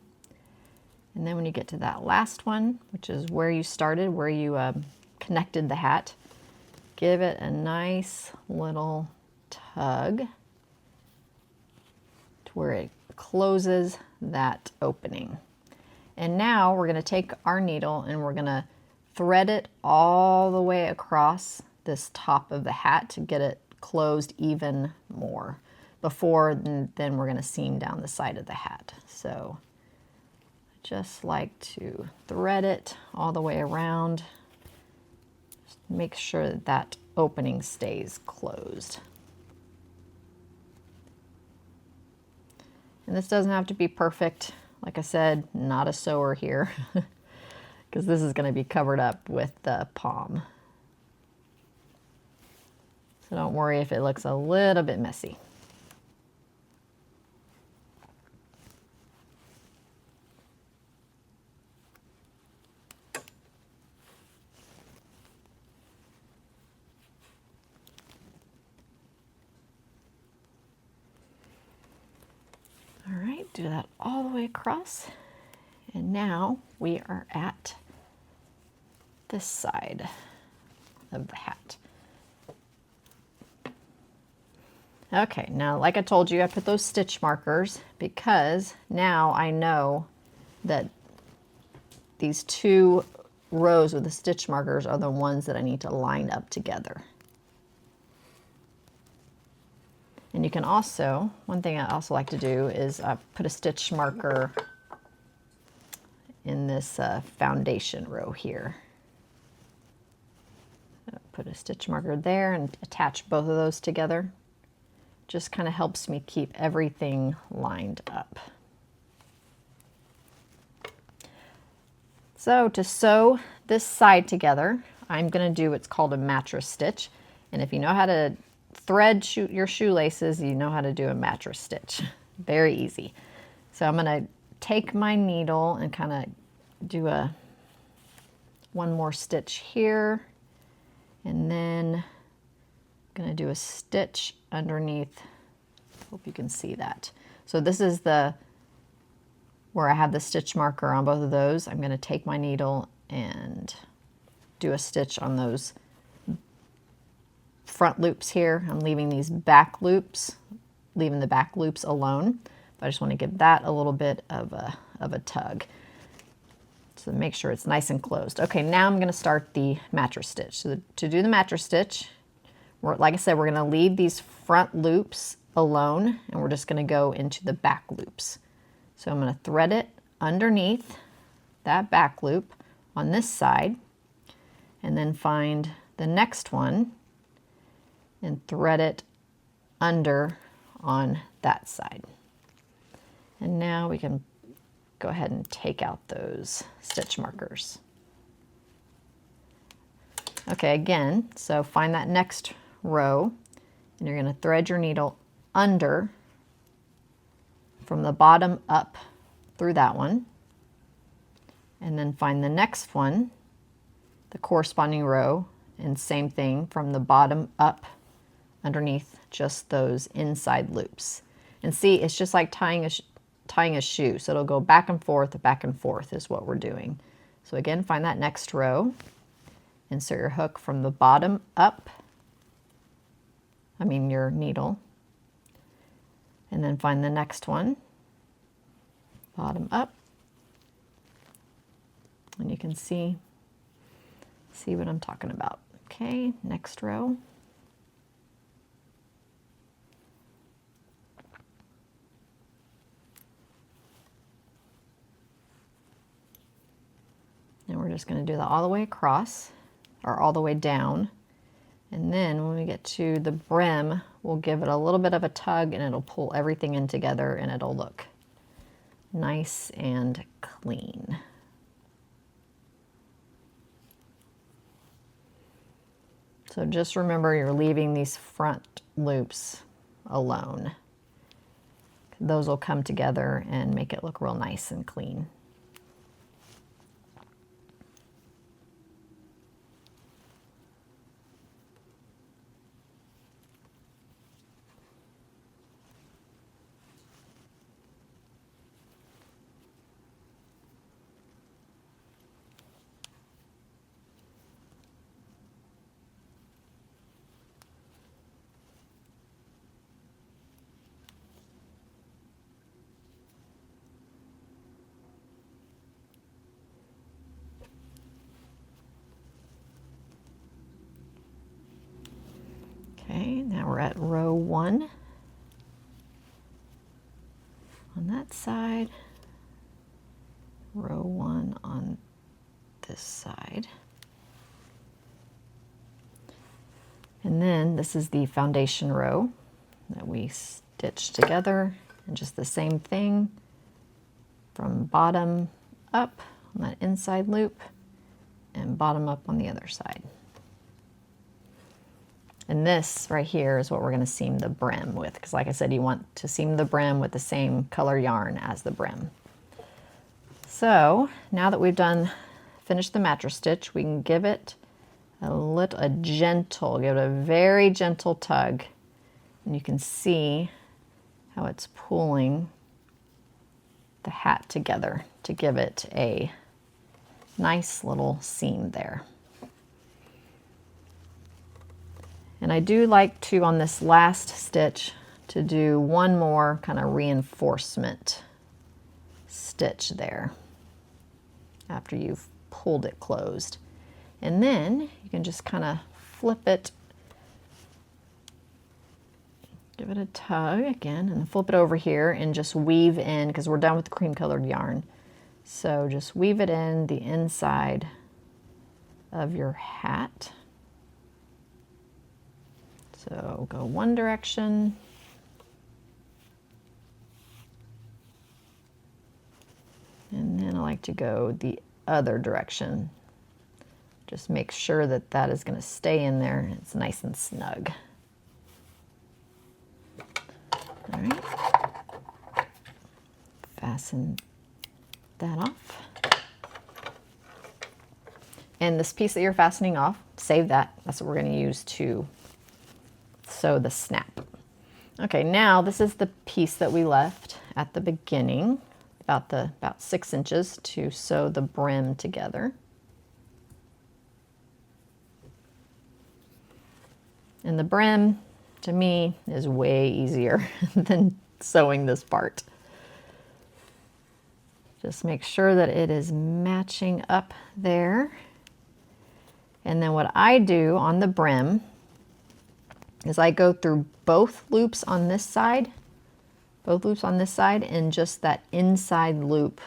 And then when you get to that last one, which is where you started, where you connected the hat, give it a nice little tug to where it closes that opening. And now we're going to take our needle and we're going to thread it all the way across this top of the hat to get it closed even more. Before then we're going to seam down the side of the hat. So I just like to thread it all the way around. Just make sure that that opening stays closed. And this doesn't have to be perfect. Like I said, not a sewer here because this is going to be covered up with the pom. So don't worry if it looks a little bit messy. All right, do that all the way across. And now we are at this side of the hat. Okay, now like I told you, I put those stitch markers because now I know that these two rows with the stitch markers are the ones that I need to line up together. And you can also, one thing I also like to do is put a stitch marker in this foundation row here. Put a stitch marker there and attach both of those together. Just kind of helps me keep everything lined up. So to sew this side together, I'm going to do what's called a mattress stitch. And if you know how to thread your shoelaces, you know how to do a mattress stitch. Very easy. So I'm going to take my needle and kind of do one more stitch here, and then I'm going to do a stitch underneath. Hope you can see that. So this is where I have the stitch marker on both of those. I'm going to take my needle and do a stitch on those front loops here. I'm leaving these back loops, leaving the back loops alone. But I just want to give that a little bit of a tug. So make sure it's nice and closed. Okay, now I'm going to start the mattress stitch. So to do the mattress stitch, like I said, we're going to leave these front loops alone and we're just going to go into the back loops. So I'm going to thread it underneath that back loop on this side and then find the next one and thread it under on that side. And now we can go ahead and take out those stitch markers. Okay, again, so find that next row and you're going to thread your needle under from the bottom up through that one, and then find the next one, the corresponding row, and same thing from the bottom up underneath just those inside loops. And see, it's just like tying a shoe, so it'll go back and forth is what we're doing. So again, find that next row, insert your hook from the bottom up, your needle, and then find the next one, bottom up, And you can see what I'm talking about. Okay, next row. And we're just going to do that all the way across, or all the way down. And then when we get to the brim, we'll give it a little bit of a tug and it'll pull everything in together and it'll look nice and clean. So just remember you're leaving these front loops alone. Those will come together and make it look real nice and clean. Okay, now we're at row 1 on that side, row 1 on this side. And then this is the foundation row that we stitched together, and just the same thing from bottom up on that inside loop and bottom up on the other side. And this right here is what we're going to seam the brim with, because like I said, you want to seam the brim with the same color yarn as the brim. So now that we've finished the mattress stitch, we can give it give it a very gentle tug. And you can see how it's pulling the hat together to give it a nice little seam there. And I do like to, on this last stitch, to do one more kind of reinforcement stitch there after you've pulled it closed. And then you can just kind of flip it, give it a tug again, and flip it over here and just weave in, because we're done with the cream colored yarn. So just weave it in the inside of your hat. So go one direction, and then I like to go the other direction. Just make sure that that is going to stay in there. It's nice and snug. All right, fasten that off. And this piece that you're fastening off, save that. That's what we're going to use to sew the snap. Okay, now this is the piece that we left at the beginning, about 6 inches to sew the brim together. And the brim, to me, is way easier than sewing this part. Just make sure that it is matching up there. And then what I do on the brim is I go through both loops on this side, and just that inside loop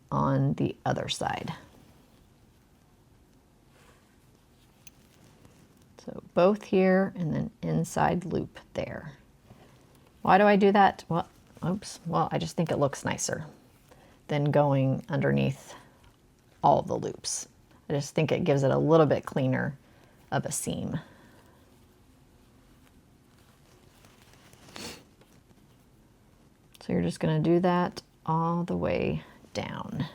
on the other side. So both here and then inside loop there. Why do I do that? Well, I just think it looks nicer than going underneath all the loops. I just think it gives it a little bit cleaner of a seam. So you're just going to do that all the way down.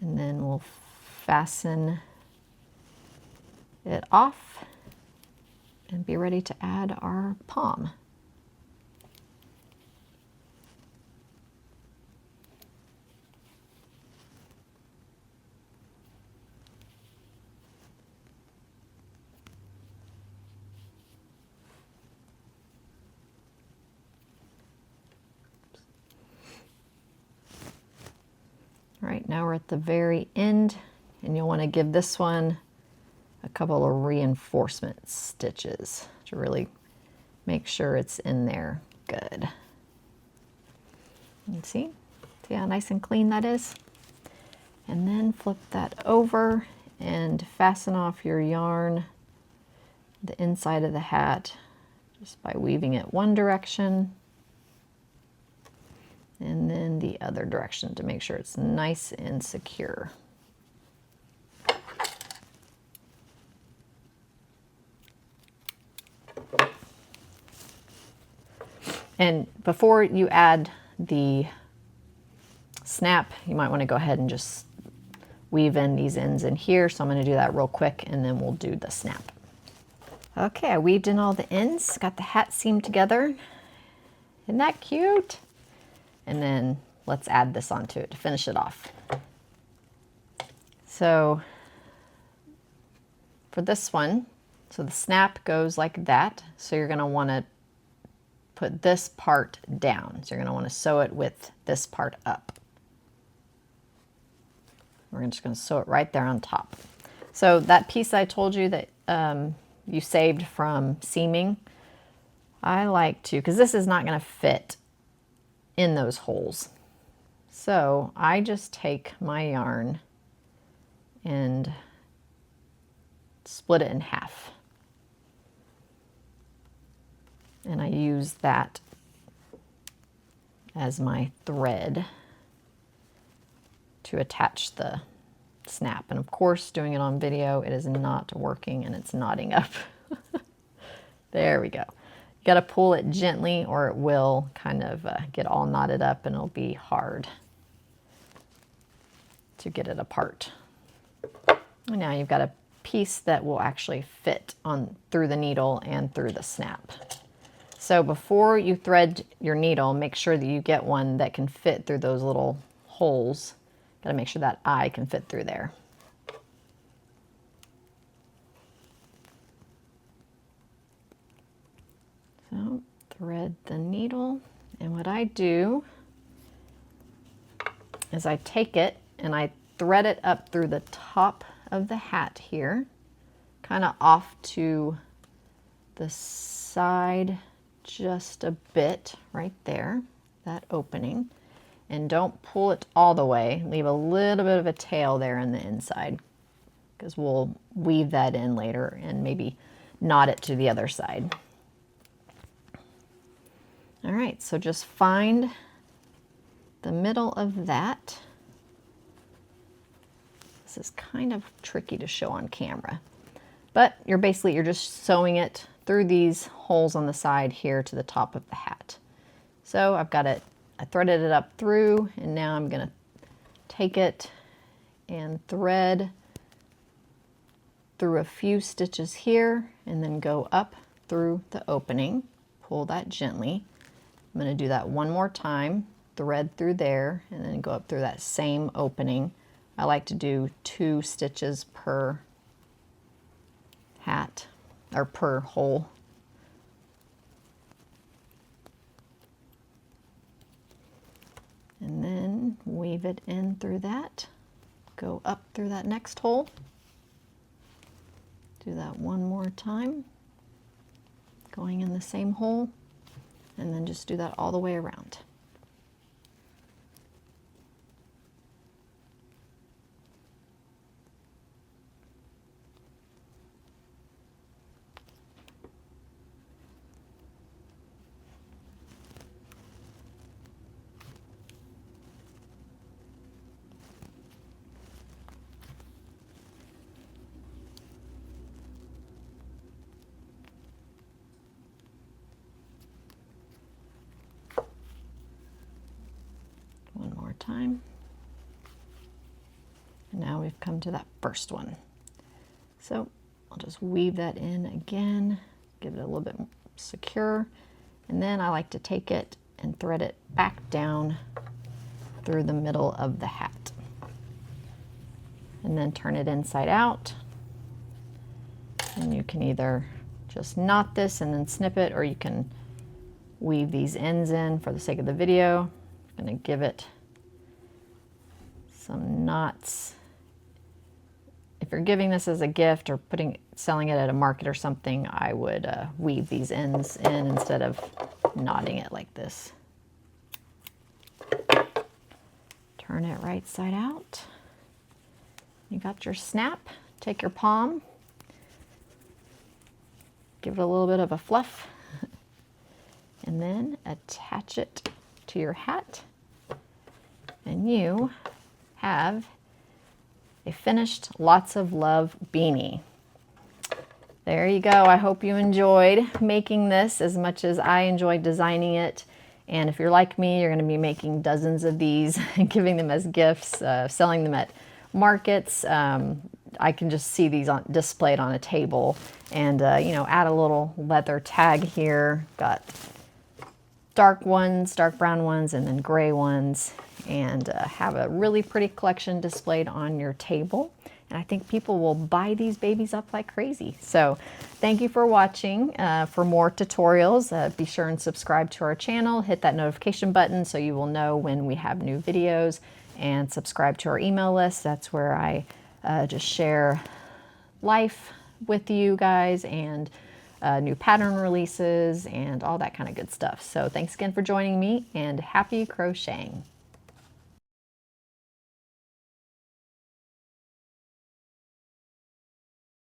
And then we'll fasten it off and be ready to add our pom. now we're at the very end, and you'll want to give this one a couple of reinforcement stitches to really make sure it's in there good. You see how nice and clean that is? And then flip that over and fasten off your yarn, the inside of the hat, just by weaving it one direction and then the other direction to make sure it's nice and secure. And before you add the snap, you might want to go ahead and just weave in these ends in here. So I'm going to do that real quick and then we'll do the snap. Okay, I weaved in all the ends, got the hat seamed together. Isn't that cute? And then let's add this onto it to finish it off. So for this one, so the snap goes like that. So you're going to want to put this part down. So you're going to want to sew it with this part up. We're just going to sew it right there on top. So that piece I told you that you saved from seaming, I like to, because this is not going to fit in those holes. So I just take my yarn and split it in half. And I use that as my thread to attach the snap. And of course, doing it on video, it is not working and it's knotting up. There we go. You got to pull it gently or it will kind of get all knotted up and it'll be hard to get it apart. And now you've got a piece that will actually fit on through the needle and through the snap. So before you thread your needle, make sure that you get one that can fit through those little holes. Got to make sure that eye can fit through there. So thread the needle, and what I do is I take it and I thread it up through the top of the hat here, kind of off to the side just a bit right there, that opening. And don't pull it all the way. Leave a little bit of a tail there in the inside because we'll weave that in later and maybe knot it to the other side. All right, so just find the middle of that. This is kind of tricky to show on camera, but you're just sewing it through these holes on the side here to the top of the hat. So I've got it, I threaded it up through, and now I'm going to take it and thread through a few stitches here and then go up through the opening. Pull that gently. I'm going to do that one more time, thread through there, and then go up through that same opening. I like to do 2 stitches per hat, or per hole. And then weave it in through that, go up through that next hole. Do that one more time, going in the same hole, and then just do that all the way around. One more time. And now we've come to that first one. So I'll just weave that in again, give it a little bit secure, and then I like to take it and thread it back down through the middle of the hat. And then turn it inside out. And you can either just knot this and then snip it, or you can weave these ends in for the sake of the video. I'm going to give it some knots. If you're giving this as a gift or selling it at a market or something, I would weave these ends in instead of knotting it like this. Turn it right side out. You got your snap. Take your palm, give it a little bit of a fluff, and then attach it to your hat. And you have a finished Lots of Love beanie. There you go. I hope you enjoyed making this as much as I enjoyed designing it. And if you're like me, you're going to be making dozens of these and giving them as gifts, selling them at markets. I can just see these displayed on a table, and you know, add a little leather tag here. Got dark ones, dark brown ones, and then gray ones, and have a really pretty collection displayed on your table. And I think people will buy these babies up like crazy. So thank you for watching. For more tutorials, be sure and subscribe to our channel. Hit that notification button so you will know when we have new videos, and subscribe to our email list. That's where I just share life with you guys, and new pattern releases and all that kind of good stuff. So thanks again for joining me, and happy crocheting.